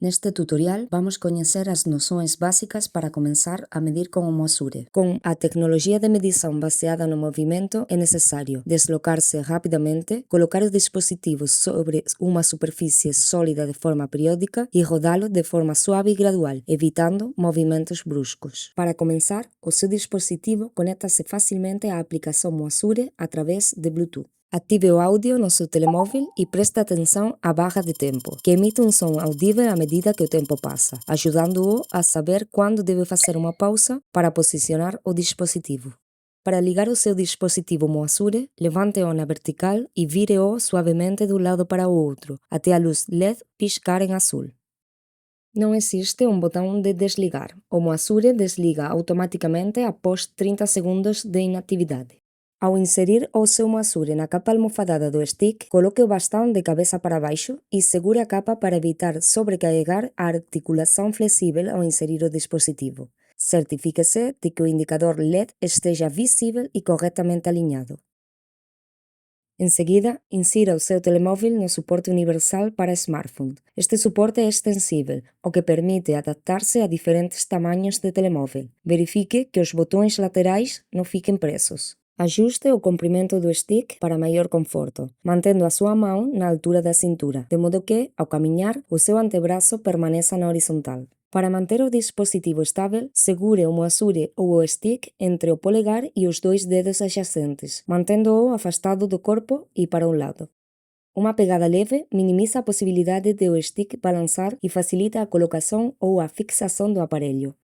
Neste tutorial vamos coñecer as noções básicas para comenzar a medir con o Moasure. Con a tecnoloxía de medición baseada no movimento é necesario deslocarse rapidamente, colocar o dispositivo sobre unha superficie sólida de forma periódica e rodalo de forma suave e gradual, evitando movimentos bruscos. Para comenzar, o seu dispositivo conéctase facilmente á aplicación Moasure a través de Bluetooth. Active o audio no seu telemóvel e preste atenção à barra de tempo, que emite um som audível à medida que o tempo passa, ajudando-o a saber quando deve fazer uma pausa para posicionar o dispositivo. Para ligar o seu dispositivo Moasure, levante-o na vertical e vire-o suavemente de um lado para o outro, até a luz LED piscar em azul. Não existe um botão de desligar. O Moasure desliga automaticamente após 30 segundos de inatividade. Ao inserir o seu Moasure na capa almofadada do stick, coloque o bastão de cabeça para baixo e segure a capa para evitar sobrecarregar a articulação flexível ao inserir o dispositivo. Certifique-se de que o indicador LED esteja visível e corretamente alinhado. Em seguida, insira o seu telemóvel no suporte universal para smartphone. Este suporte é extensível, o que permite adaptar-se a diferentes tamanhos de telemóvel. Verifique que os botões laterais não fiquem presos. Ajuste o comprimento do stick para maior conforto, mantendo a sua mão na altura da cintura, de modo que, ao caminhar, o seu antebraço permaneça na horizontal. Para manter o dispositivo estável, segure o Moasure ou o stick entre o polegar e os dois dedos adjacentes, mantendo-o afastado do corpo e para um lado. Uma pegada leve minimiza a possibilidade de o stick balançar e facilita a colocação ou a fixação do aparelho.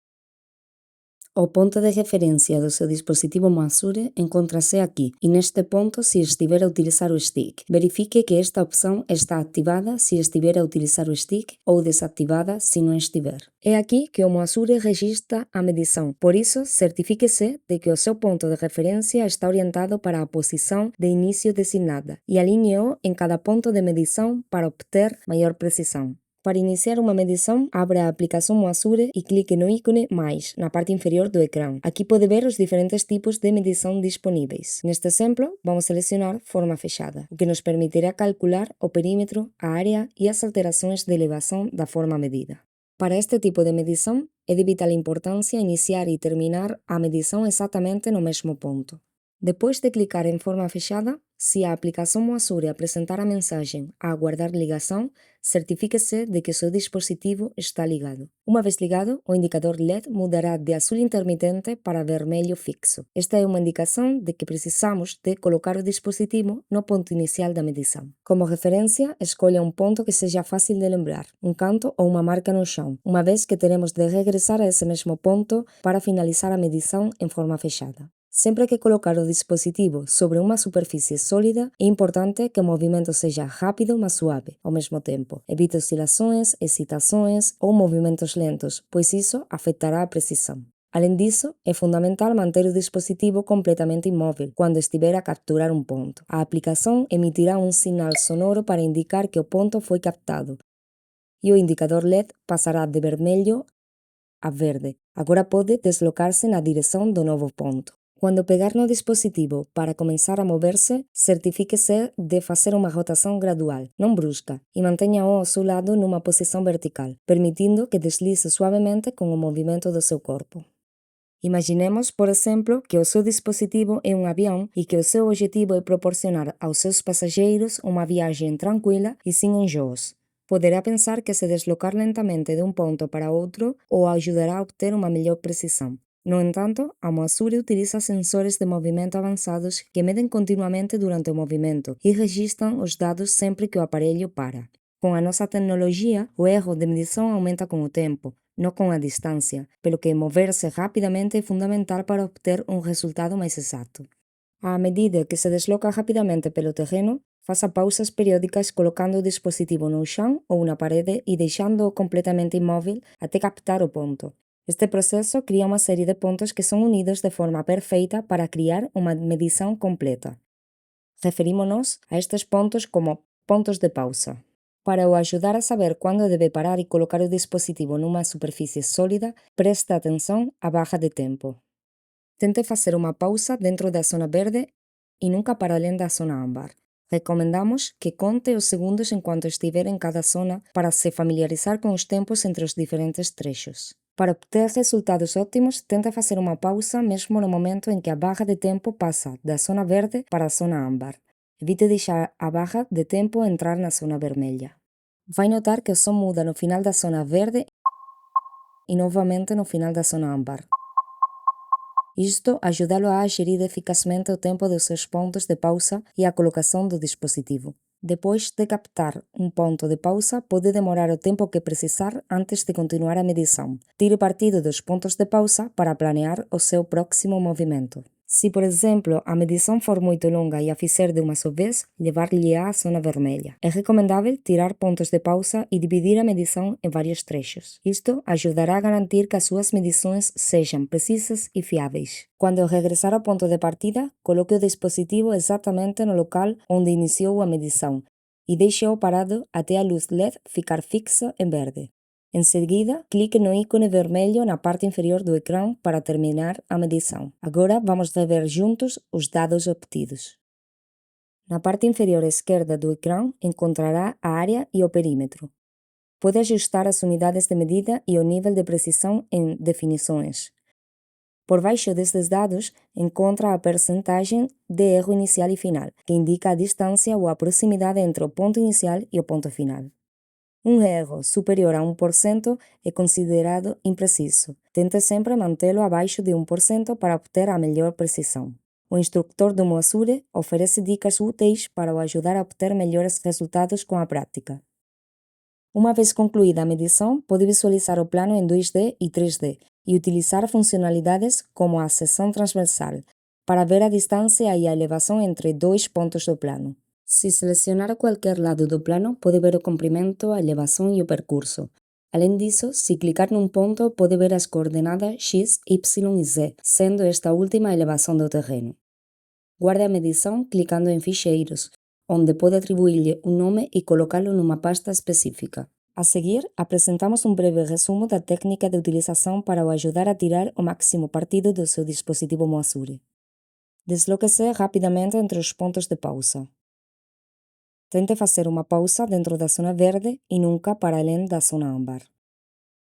O ponto de referência do seu dispositivo Moasure encontra-se aqui, e neste ponto se estiver a utilizar o stick. Verifique que esta opção está ativada se estiver a utilizar o stick ou desativada se não estiver. É aqui que o Moasure registra a medição, por isso certifique-se de que o seu ponto de referência está orientado para a posição de início designada e alinhe-o em cada ponto de medição para obter maior precisão. Para iniciar uma medição, abra a aplicação Moasure e clique no ícone Mais, na parte inferior do ecrã. Aqui pode ver os diferentes tipos de medição disponíveis. Neste exemplo, vamos selecionar forma fechada, o que nos permitirá calcular o perímetro, a área e as alterações de elevação da forma medida. Para este tipo de medição, é de vital importância iniciar e terminar a medição exatamente no mesmo ponto. Depois de clicar em forma fechada, se a aplicação Moasure apresentar a mensagem a aguardar ligação, certifique-se de que seu dispositivo está ligado. Uma vez ligado, o indicador LED mudará de azul intermitente para vermelho fixo. Esta é uma indicação de que precisamos de colocar o dispositivo no ponto inicial da medição. Como referência, escolha um ponto que seja fácil de lembrar, um canto ou uma marca no chão, uma vez que teremos de regressar a esse mesmo ponto para finalizar a medição em forma fechada. Sempre que colocar o dispositivo sobre uma superfície sólida, é importante que o movimento seja rápido mas suave ao mesmo tempo. Evite oscilações, excitações ou movimentos lentos, pois isso afetará a precisão. Além disso, é fundamental manter o dispositivo completamente imóvel quando estiver a capturar um ponto. A aplicação emitirá um sinal sonoro para indicar que o ponto foi captado, e o indicador LED passará de vermelho a verde. Agora pode deslocar-se na direção do novo ponto. Quando pegar no dispositivo para começar a mover-se, certifique-se de fazer uma rotação gradual, não brusca, e mantenha-o ao seu lado numa posição vertical, permitindo que deslize suavemente com o movimento do seu corpo. Imaginemos, por exemplo, que o seu dispositivo é um avião e que o seu objetivo é proporcionar aos seus passageiros uma viagem tranquila e sem enjoos. Poderá pensar que se deslocar lentamente de um ponto para outro o ajudará a obter uma melhor precisão. No entanto, a Moasure utiliza sensores de movimento avançados que medem continuamente durante o movimento e registram os dados sempre que o aparelho para. Com a nossa tecnologia, o erro de medição aumenta com o tempo, não com a distância, pelo que mover-se rapidamente é fundamental para obter um resultado mais exato. À medida que se desloca rapidamente pelo terreno, faça pausas periódicas colocando o dispositivo no chão ou na parede e deixando-o completamente imóvel até captar o ponto. Este processo cria uma série de pontos que são unidos de forma perfeita para criar uma medição completa. Referimos-nos a estes pontos como pontos de pausa. Para o ajudar a saber quando deve parar e colocar o dispositivo numa superfície sólida, preste atenção à barra de tempo. Tente fazer uma pausa dentro da zona verde e nunca para além da zona âmbar. Recomendamos que conte os segundos enquanto estiver em cada zona para se familiarizar com os tempos entre os diferentes trechos. Para obter resultados ótimos, tenta fazer uma pausa mesmo no momento em que a barra de tempo passa da zona verde para a zona âmbar. Evite deixar a barra de tempo entrar na zona vermelha. Vai notar que o som muda no final da zona verde e novamente no final da zona âmbar. Isto ajuda-lo a gerir eficazmente o tempo dos seus pontos de pausa e a colocação do dispositivo. Depois de captar um ponto de pausa, pode demorar o tempo que precisar antes de continuar a medição. Tire partido dos pontos de pausa para planear o seu próximo movimento. Se, por exemplo, a medição for muito longa e a fizer de uma só vez, levar-lhe-á à zona vermelha. É recomendável tirar pontos de pausa e dividir a medição em vários trechos. Isto ajudará a garantir que as suas medições sejam precisas e fiáveis. Quando regressar ao ponto de partida, coloque o dispositivo exatamente no local onde iniciou a medição e deixe-o parado até a luz LED ficar fixa em verde. Em seguida, clique no ícone vermelho na parte inferior do ecrã para terminar a medição. Agora vamos rever juntos os dados obtidos. Na parte inferior esquerda do ecrã encontrará a área e o perímetro. Pode ajustar as unidades de medida e o nível de precisão em definições. Por baixo destes dados, encontra a percentagem de erro inicial e final, que indica a distância ou a proximidade entre o ponto inicial e o ponto final. Um erro superior a 1% é considerado impreciso. Tente sempre mantê-lo abaixo de 1% para obter a melhor precisão. O instrutor do Moasure oferece dicas úteis para o ajudar a obter melhores resultados com a prática. Uma vez concluída a medição, pode visualizar o plano em 2D e 3D e utilizar funcionalidades como a seção transversal para ver a distância e a elevação entre dois pontos do plano. Se selecionar qualquer lado do plano, pode ver o comprimento, a elevação e o percurso. Além disso, se clicar num ponto, pode ver as coordenadas x, y e z, sendo esta última a elevação do terreno. Guarde a medição clicando em Ficheiros, onde pode atribuir-lhe um nome e colocá-lo numa pasta específica. A seguir, apresentamos um breve resumo da técnica de utilização para o ajudar a tirar o máximo partido do seu dispositivo Moasure. Desloque-se rapidamente entre os pontos de pausa. Tente fazer uma pausa dentro da zona verde e nunca para além da zona âmbar.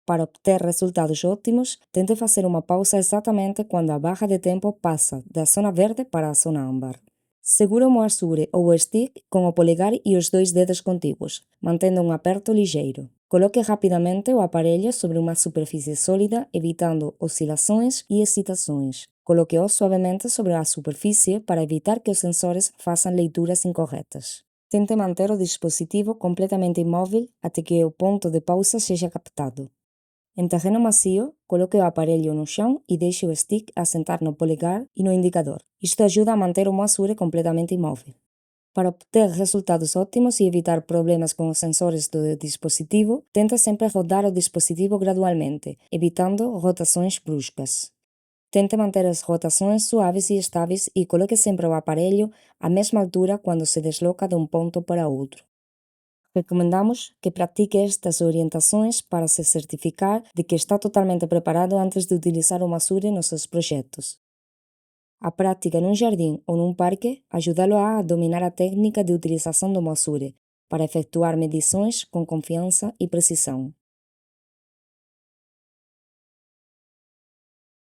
Para obter resultados ótimos, tente fazer uma pausa exatamente quando a barra de tempo passa da zona verde para a zona âmbar. Segure o Moasure ou o stick com o polegar e os dois dedos contíguos, mantendo um aperto ligeiro. Coloque rapidamente o aparelho sobre uma superfície sólida, evitando oscilações e excitações. Coloque-o suavemente sobre a superfície para evitar que os sensores façam leituras incorretas. Tente manter o dispositivo completamente imóvel até que o ponto de pausa seja captado. Em terreno macio, coloque o aparelho no chão e deixe o stick assentar no polegar e no indicador. Isto ajuda a manter o Moasure completamente imóvel. Para obter resultados ótimos e evitar problemas com os sensores do dispositivo, tente sempre rodar o dispositivo gradualmente, evitando rotações bruscas. Tente manter as rotações suaves e estáveis e coloque sempre o aparelho à mesma altura quando se desloca de um ponto para outro. Recomendamos que pratique estas orientações para se certificar de que está totalmente preparado antes de utilizar o Moasure nos seus projetos. A prática num jardim ou num parque ajuda-lo a dominar a técnica de utilização do Moasure para efetuar medições com confiança e precisão.